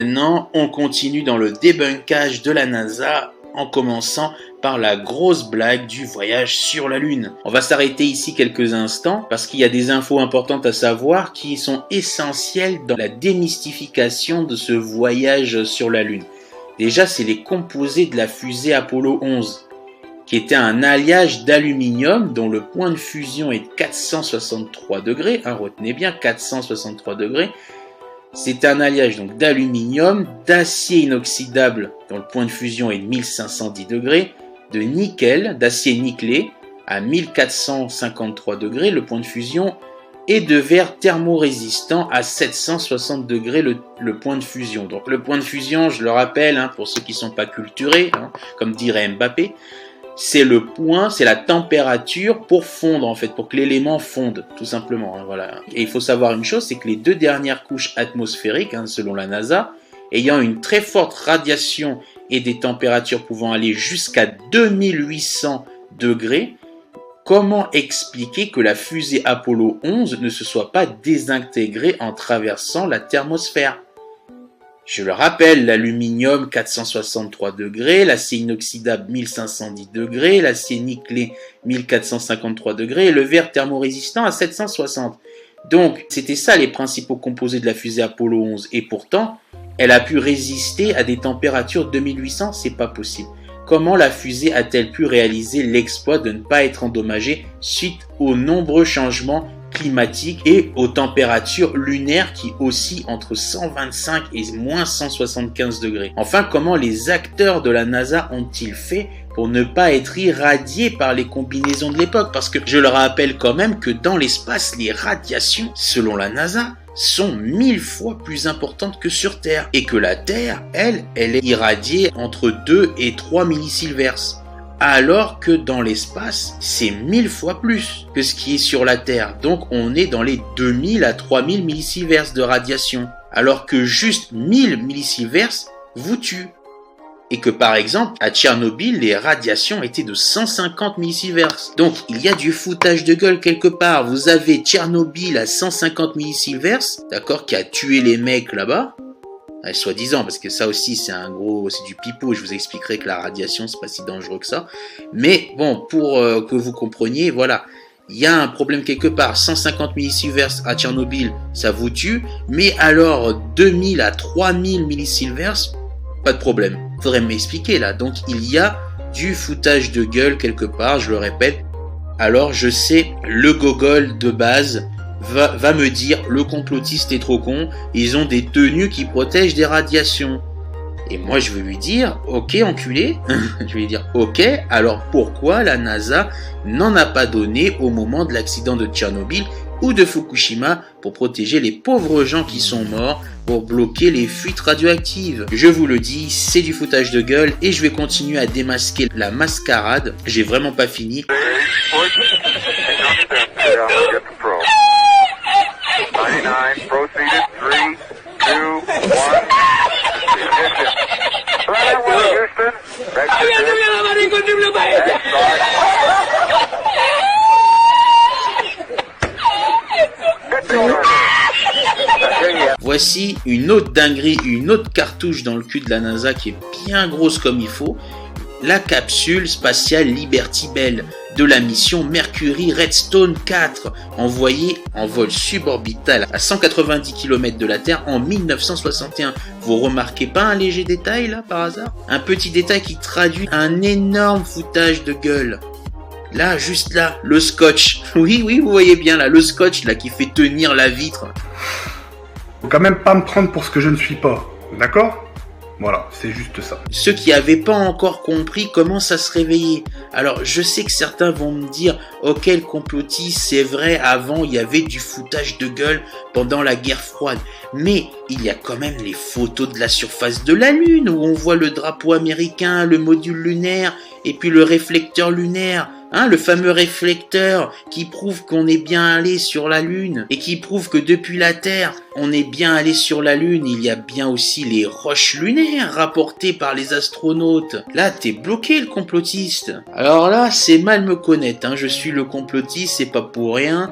Maintenant, on continue dans le débunkage de la NASA en commençant par la grosse blague du voyage sur la Lune. On va s'arrêter ici quelques instants parce qu'il y a des infos importantes à savoir qui sont essentielles dans la démystification de ce voyage sur la Lune. Déjà, c'est les composés de la fusée Apollo 11, qui était un alliage d'aluminium dont le point de fusion est de 463 degrés. Retenez bien, 463 degrés. C'est un alliage donc d'aluminium, d'acier inoxydable dont le point de fusion est de 1510 degrés, de nickel, d'acier nickelé à 1453 degrés le point de fusion, et de verre thermorésistant à 760 degrés le point de fusion. Donc le point de fusion, je le rappelle, pour ceux qui ne sont pas culturés, comme dirait Mbappé, c'est le point, c'est la température pour fondre en fait, pour que l'élément fonde, tout simplement. Voilà. Et il faut savoir une chose, c'est que les deux dernières couches atmosphériques, selon la NASA, ayant une très forte radiation et des températures pouvant aller jusqu'à 2800 degrés, comment expliquer que la fusée Apollo 11 ne se soit pas désintégrée en traversant la thermosphère ? Je le rappelle, l'aluminium 463 degrés, l'acier inoxydable 1510 degrés, l'acier nickelé 1453 degrés et le verre thermorésistant à 760. Donc, c'était ça les principaux composés de la fusée Apollo 11. Et pourtant, elle a pu résister à des températures 2800, c'est pas possible. Comment la fusée a-t-elle pu réaliser l'exploit de ne pas être endommagée suite aux nombreux changements climatiques et aux températures lunaires qui oscillent entre 125 et moins 175 degrés. Enfin, comment les acteurs de la NASA ont-ils fait pour ne pas être irradiés par les combinaisons de l'époque? Parce que je le rappelle quand même que dans l'espace, les radiations, selon la NASA, sont 1000 fois plus importantes que sur Terre. Et que la Terre, elle est irradiée entre 2 et 3 millisieverts. Alors que dans l'espace, c'est 1000 fois plus que ce qui est sur la Terre. Donc on est dans les 2000 à 3000 millisieverts de radiation. Alors que juste 1000 millisieverts vous tuent. Et que par exemple, à Tchernobyl, les radiations étaient de 150 millisieverts. Donc il y a du foutage de gueule quelque part. Vous avez Tchernobyl à 150 millisieverts, d'accord, qui a tué les mecs là-bas. Soi-disant, parce que ça aussi c'est du pipeau, je vous expliquerai que la radiation c'est pas si dangereux que ça, mais bon, pour que vous compreniez, voilà, il y a un problème quelque part. 150 millisieverts à Tchernobyl, ça vous tue, mais alors 2000 à 3000 millisieverts, pas de problème. Faudrait m'expliquer là, donc il y a du foutage de gueule quelque part, je le répète. Alors je sais, le gogol de base va me dire, le complotiste est trop con, ils ont des tenues qui protègent des radiations. Et moi je vais lui dire, ok enculé, je vais lui dire, ok, alors pourquoi la NASA n'en a pas donné au moment de l'accident de Tchernobyl ou de Fukushima pour protéger les pauvres gens qui sont morts, pour bloquer les fuites radioactives? Je vous le dis, c'est du foutage de gueule et je vais continuer à démasquer la mascarade, j'ai vraiment pas fini. 99, proceeded, 3, 2, 1, Houston, Voici une autre dinguerie, une autre cartouche dans le cul de la NASA qui est bien grosse comme il faut. La capsule spatiale Liberty Bell de la mission Mercury Redstone 4, envoyée en vol suborbital à 190 km de la Terre en 1961. Vous remarquez pas un léger détail là par hasard? Un petit détail qui traduit un énorme foutage de gueule. Là, juste là, le scotch. Oui, vous voyez bien là, le scotch là qui fait tenir la vitre. Faut quand même pas me prendre pour ce que je ne suis pas, d'accord ? Voilà, c'est juste ça. Ceux qui n'avaient pas encore compris commencent à se réveiller. Alors, je sais que certains vont me dire « Ok, le complotiste, c'est vrai, avant, il y avait du foutage de gueule pendant la guerre froide. Mais il y a quand même les photos de la surface de la Lune où on voit le drapeau américain, le module lunaire et puis le réflecteur lunaire. Le fameux réflecteur qui prouve qu'on est bien allé sur la Lune et qui prouve que depuis la Terre, on est bien allé sur la Lune. Il y a bien aussi les roches lunaires rapportées par les astronautes. Là, t'es bloqué, le complotiste. Alors là, c'est mal me connaître. Je suis le complotiste, c'est pas pour rien.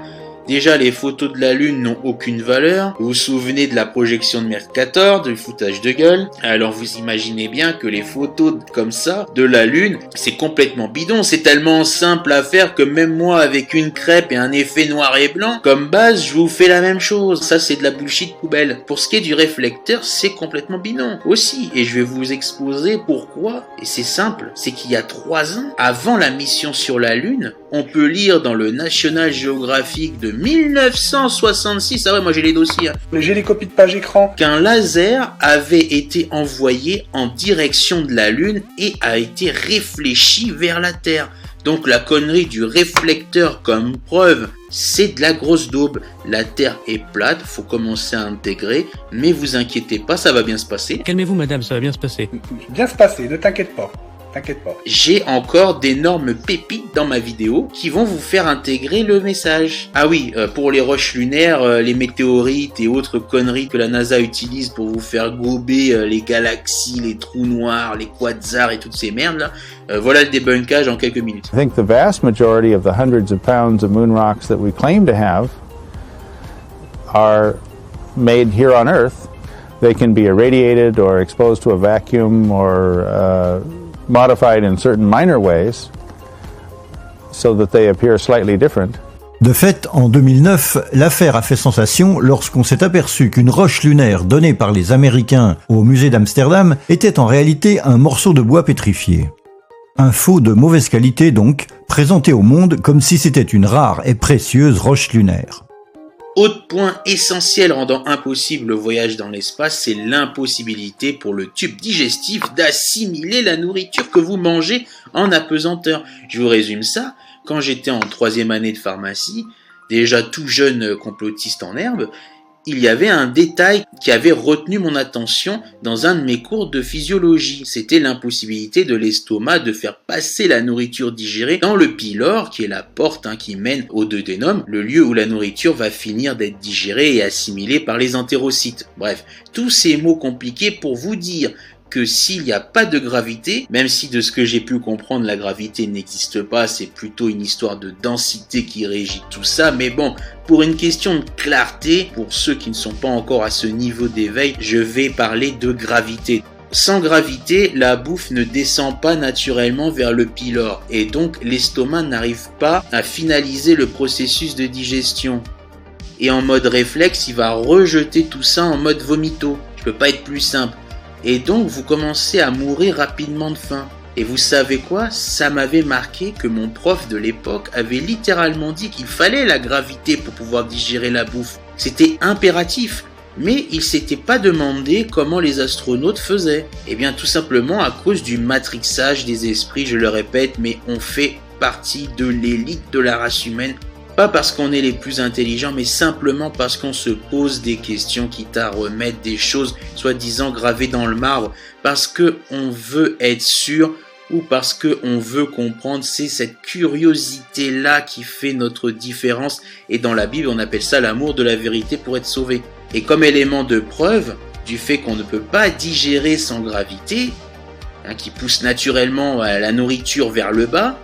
Déjà, les photos de la Lune n'ont aucune valeur. Vous vous souvenez de la projection de Mercator, du foutage de gueule. Alors vous imaginez bien que les photos comme ça de la Lune, c'est complètement bidon. C'est tellement simple à faire que même moi, avec une crêpe et un effet noir et blanc, comme base, je vous fais la même chose. Ça, c'est de la bullshit poubelle. Pour ce qui est du réflecteur, c'est complètement bidon aussi. Et je vais vous exposer pourquoi. Et c'est simple, c'est qu'il y a 3 ans, avant la mission sur la Lune, on peut lire dans le National Geographic de 1966, ah ouais, moi j'ai les dossiers, hein, Mais j'ai les copies de page écran. qu'un laser avait été envoyé en direction de la Lune et a été réfléchi vers la Terre. Donc la connerie du réflecteur comme preuve, c'est de la grosse daube. La Terre est plate, faut commencer à intégrer, mais vous inquiétez pas, ça va bien se passer. Calmez-vous madame, ça va bien se passer. Bien se passer, ne t'inquiète pas. T'inquiète pas. J'ai encore d'énormes pépites dans ma vidéo qui vont vous faire intégrer le message. Ah oui, pour les roches lunaires, les météorites et autres conneries que la NASA utilise pour vous faire gober les galaxies, les trous noirs, les quasars et toutes ces merdes là, voilà le débunkage en quelques minutes. I think the vast majority of the hundreds of pounds of moon rocks that we claim to have are made here on Earth. They can be irradiated or exposed to a vacuum or modified in certain minor ways so that they appear slightly different. De fait, en 2009, l'affaire a fait sensation lorsqu'on s'est aperçu qu'une roche lunaire donnée par les Américains au musée d'Amsterdam était en réalité un morceau de bois pétrifié. Un faux de mauvaise qualité donc, présenté au monde comme si c'était une rare et précieuse roche lunaire. Autre point essentiel rendant impossible le voyage dans l'espace, c'est l'impossibilité pour le tube digestif d'assimiler la nourriture que vous mangez en apesanteur. Je vous résume ça, quand j'étais en 3e année de pharmacie, déjà tout jeune complotiste en herbe, il y avait un détail qui avait retenu mon attention dans un de mes cours de physiologie. C'était l'impossibilité de l'estomac de faire passer la nourriture digérée dans le pylore, qui est la porte qui mène au duodénum, le lieu où la nourriture va finir d'être digérée et assimilée par les entérocytes. Bref, tous ces mots compliqués pour vous dire que s'il n'y a pas de gravité, même si de ce que j'ai pu comprendre la gravité n'existe pas, c'est plutôt une histoire de densité qui régit tout ça, mais bon, pour une question de clarté, pour ceux qui ne sont pas encore à ce niveau d'éveil, je vais parler de gravité. Sans gravité, la bouffe ne descend pas naturellement vers le pylore, et donc l'estomac n'arrive pas à finaliser le processus de digestion. Et en mode réflexe, il va rejeter tout ça en mode vomito. Je peux pas être plus simple. Et donc vous commencez à mourir rapidement de faim. Et vous savez quoi? Ça m'avait marqué que mon prof de l'époque avait littéralement dit qu'il fallait la gravité pour pouvoir digérer la bouffe. C'était impératif. Mais il s'était pas demandé comment les astronautes faisaient. Eh bien tout simplement à cause du matrixage des esprits, je le répète, mais on fait partie de l'élite de la race humaine. Pas parce qu'on est les plus intelligents, mais simplement parce qu'on se pose des questions, quitte à remettre des choses soi-disant gravées dans le marbre, parce qu'on veut être sûr ou parce qu'on veut comprendre. C'est cette curiosité-là qui fait notre différence, et dans la Bible on appelle ça l'amour de la vérité pour être sauvé. Et comme élément de preuve du fait qu'on ne peut pas digérer sans gravité, qui pousse naturellement la nourriture vers le bas,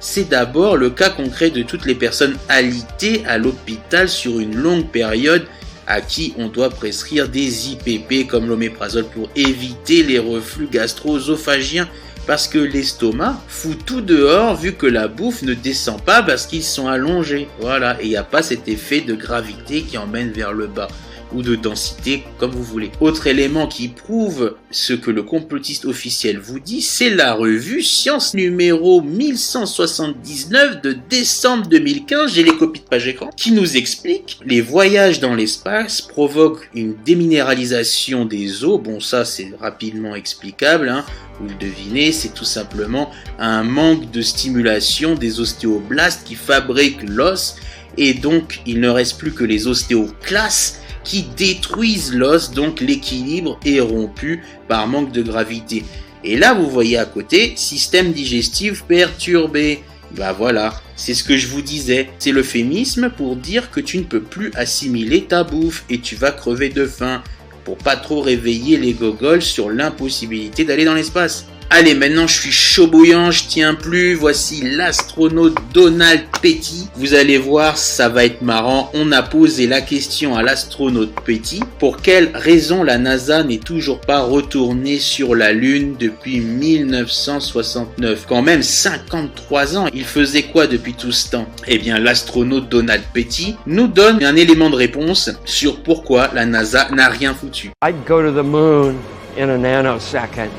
c'est d'abord le cas concret de toutes les personnes alitées à l'hôpital sur une longue période à qui on doit prescrire des IPP comme l'oméprazole pour éviter les reflux gastro-œsophagiens, parce que l'estomac fout tout dehors vu que la bouffe ne descend pas parce qu'ils sont allongés. Voilà, et il n'y a pas cet effet de gravité qui emmène vers le bas, ou de densité, comme vous voulez. Autre élément qui prouve ce que le complotiste officiel vous dit, c'est la revue Science numéro 1179 de décembre 2015, j'ai les copies de page écran, qui nous explique les voyages dans l'espace provoquent une déminéralisation des os. Bon, ça c'est rapidement explicable, vous le devinez, c'est tout simplement un manque de stimulation des ostéoblastes qui fabriquent l'os, et donc il ne reste plus que les ostéoclastes qui détruisent l'os, donc l'équilibre est rompu par manque de gravité. Et là vous voyez à côté, système digestif perturbé. Bah voilà, c'est ce que je vous disais, c'est l'euphémisme pour dire que tu ne peux plus assimiler ta bouffe et tu vas crever de faim, pour pas trop réveiller les gogoles sur l'impossibilité d'aller dans l'espace. Allez, maintenant je suis chaud bouillant, je tiens plus. Voici l'astronaute Donald Petty. Vous allez voir, ça va être marrant. On a posé la question à l'astronaute Petty. Pour quelle raison la NASA n'est toujours pas retournée sur la Lune depuis 1969? Quand même 53 ans. Il faisait quoi depuis tout ce temps? Eh bien, l'astronaute Donald Petty nous donne un élément de réponse sur pourquoi la NASA n'a rien foutu. I'd go to the moon in a nanosecond.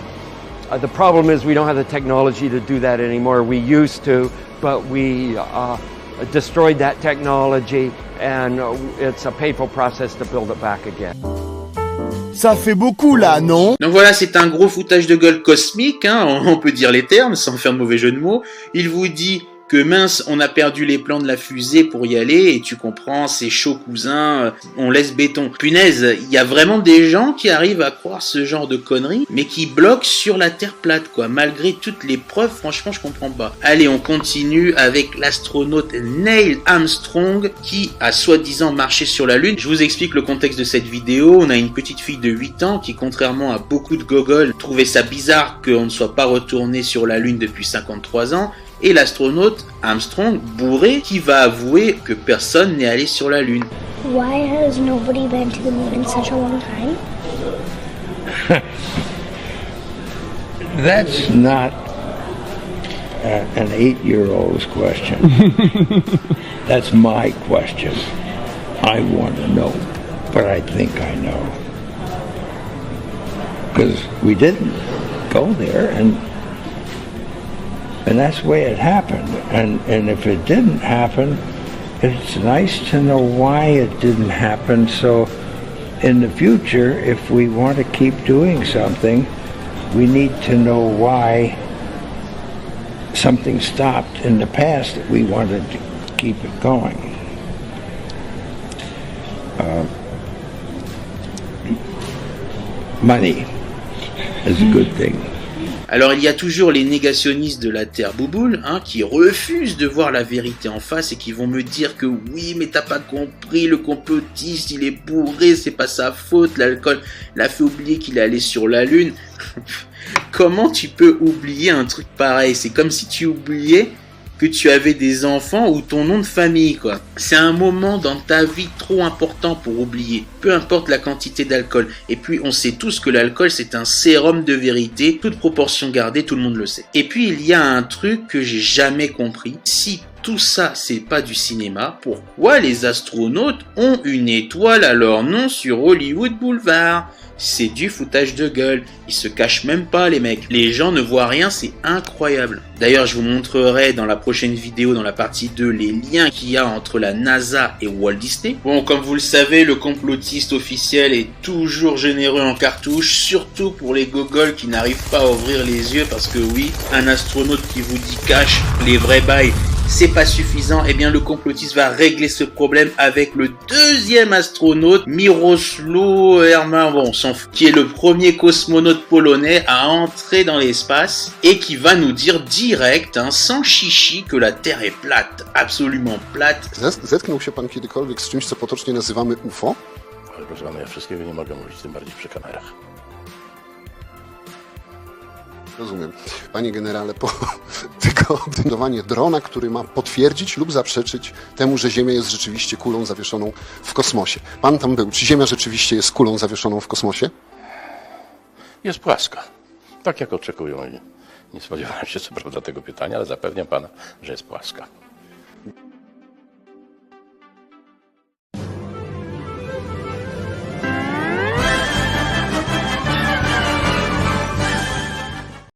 The problem is we don't have the technology to do that anymore. We used to, but we destroyed that technology and it's a painful process to build it back again. Ça fait beaucoup là, non? Donc voilà, c'est un gros foutage de gueule cosmique, hein, on peut dire les termes sans faire de mauvais jeu de mots. Il vous dit que mince, on a perdu les plans de la fusée pour y aller, et tu comprends, c'est chaud cousin, on laisse béton. Punaise, il y a vraiment des gens qui arrivent à croire ce genre de conneries, mais qui bloquent sur la Terre plate, quoi. Malgré toutes les preuves, franchement, je comprends pas. Allez, on continue avec l'astronaute Neil Armstrong, qui a soi-disant marché sur la Lune. Je vous explique le contexte de cette vidéo. On a une petite fille de 8 ans qui, contrairement à beaucoup de gogoles, trouvait ça bizarre qu'on ne soit pas retourné sur la Lune depuis 53 ans. Et l'astronaute Armstrong, bourré, qui va avouer que personne n'est allé sur la Lune. Why has nobody been to the moon in such a long time? That's not an 8-year-old's question. That's my question. I want to know, but I think I know. Because we didn't go there, and that's the way it happened. And if it didn't happen, it's nice to know why it didn't happen. So in the future, if we want to keep doing something, we need to know why something stopped in the past that we wanted to keep it going. Money is a good thing. Alors il y a toujours les négationnistes de la Terre bouboule, hein, qui refusent de voir la vérité en face et qui vont me dire que oui, mais t'as pas compris, le complotiste il est bourré, c'est pas sa faute, l'alcool l'a fait oublier qu'il est allé sur la Lune. Comment tu peux oublier un truc pareil? C'est comme si tu oubliais que tu avais des enfants ou ton nom de famille, quoi. C'est un moment dans ta vie trop important pour oublier, peu importe la quantité d'alcool. Et puis on sait tous que l'alcool c'est un sérum de vérité, toute proportion gardée, tout le monde le sait. Et puis il y a un truc que j'ai jamais compris. Si tout ça c'est pas du cinéma, pourquoi les astronautes ont une étoile à leur nom sur Hollywood Boulevard? C'est du foutage de gueule, ils se cachent même pas les mecs, les gens ne voient rien, c'est incroyable. D'ailleurs je vous montrerai dans la prochaine vidéo, dans la partie 2, les liens qu'il y a entre la NASA et Walt Disney. Bon, comme vous le savez, le complotiste officiel est toujours généreux en cartouches, surtout pour les gogoles qui n'arrivent pas à ouvrir les yeux, parce que oui, un astronaute qui vous dit cash les vrais bails, c'est pas suffisant. Eh bien le complotiste va régler ce problème avec le deuxième astronaute, Miroslav Herman, bon on s'en fout, qui est le premier cosmonaute polonais à entrer dans l'espace et qui va nous dire direct, hein, sans chichi, que la Terre est plate, absolument plate. Zetknął się pan kiedykolwiek z czymś, co potocznie nazywamy UFO? Ale proszę pana, ja wszystkiego nie mogę mówić, tym bardziej przy kamerach. Rozumiem. Panie generale, po tego lądowanie drona, który ma potwierdzić lub zaprzeczyć temu, że Ziemia jest rzeczywiście kulą zawieszoną w kosmosie. Pan tam był. Czy Ziemia rzeczywiście jest kulą zawieszoną w kosmosie? Jest płaska. Tak jak oczekują. Nie spodziewałem się co prawda tego pytania, ale zapewniam pana, że jest płaska.